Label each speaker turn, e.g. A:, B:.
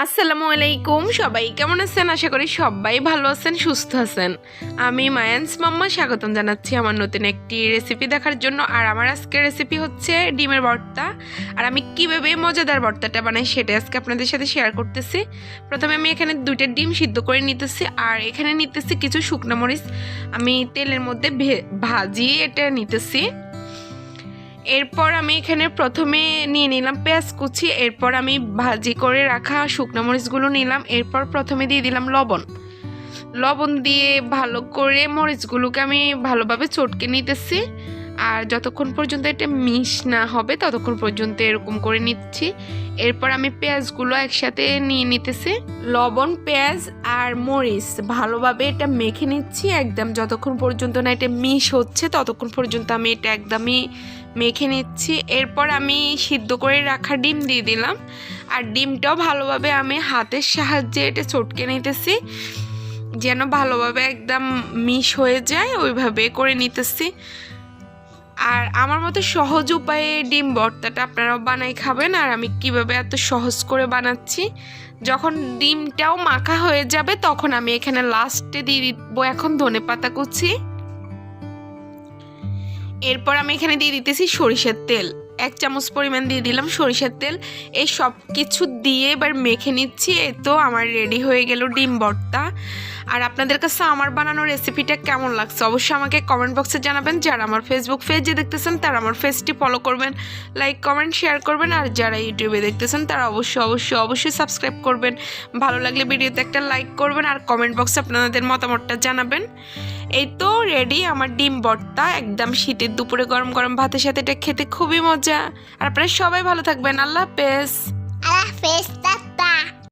A: আসসালামু আলাইকুম, সবাই কেমন আছেন? আশা করি সবাই ভালো আছেন, সুস্থ আছেন। আমি মায়ান্স মাম্মা স্বাগতম জানাচ্ছি আমার নতুন একটি রেসিপি দেখার জন্য। আর আমার আজকের রেসিপি হচ্ছে ডিমের ভর্তা। আর আমি কীভাবে মজাদার ভর্তাটা বানাই সেটা আজকে আপনাদের সাথে শেয়ার করতেছি। প্রথমে আমি এখানে 2টা ডিম সিদ্ধ করে নিতেছি, আর এখানে নিতেছি কিছু শুকনো মরিচ। আমি তেলের মধ্যে ভাজিয়ে এটা নিতেছি। এরপর আমি এখানে প্রথমে নিয়ে নিলাম পেঁয়াজ কুচি, এরপর আমি ভাজি করে রাখা শুকনো মরিচগুলো নিলাম। এরপর প্রথমে দিয়ে দিলাম লবণ দিয়ে ভালো করে মরিচগুলোকে আমি ভালোভাবে চটকে নিতেছি। আর যতক্ষণ পর্যন্ত এটা মিশ না হবে ততক্ষণ পর্যন্ত এরকম করে নিচ্ছি। এরপর আমি পেঁয়াজগুলো একসাথে নিয়ে নিতেছি। লবণ, পেঁয়াজ আর মরিচ ভালোভাবে এটা মেখে নিচ্ছি একদম, যতক্ষণ পর্যন্ত না এটা মিশ হচ্ছে ততক্ষণ পর্যন্ত আমি এটা একদমই মেখে নিচ্ছি। এরপর আমি সিদ্ধ করে রাখা ডিম দিয়ে দিলাম, আর ডিমটাও ভালোভাবে আমি হাতের সাহায্যে এটা চটকে নিতেছি যেন ভালোভাবে একদম মিশ হয়ে যায়, ওইভাবে করে নিতেছি। আর আমার মতো সহজ উপায়ে ডিম ভর্তাটা আপনারাও বানাই খাবেন। আর আমি কিভাবে এত সহজ করে বানাচ্ছি, যখন ডিমটাও মাখা হয়ে যাবে তখন আমি এখানে লাস্টে দিয়ে দিব এখন ধনেপাতা কুচি। এরপর আমি এখানে দিয়ে দিতেছি সরিষার তেল, 1 চামচ পরিমাণ দিয়ে দিলাম সরিষার তেল। এই সব কিছু দিয়ে এবার মেখে নিচ্ছি। এই তো আমার রেডি হয়ে গেল ডিম ভর্তা। আর আপনাদের কাছে আমার বানানো রেসিপিটা কেমন লাগছে অবশ্যই আমাকে কমেন্ট বক্সে জানাবেন। যারা আমার ফেসবুক পেজে দেখতেছেন তারা আমার পেজটি ফলো করবেন, লাইক কমেন্ট শেয়ার করবেন। আর যারা ইউটিউবে দেখতেছেন তারা অবশ্যই সাবস্ক্রাইব করবেন। ভালো লাগলে ভিডিওতে একটা লাইক করবেন আর কমেন্ট বক্সে আপনাদের মতামতটা জানাবেন। এই তো রেডি আমার ডিম ভর্তা, একদম শীতের দুপুরে গরম গরম ভাতের সাথে এটা খেতে খুবই মজা। আর আপনারা সবাই ভালো থাকবেন। আল্লাহ হাফেজ।
B: আল্লাহ হাফেজ।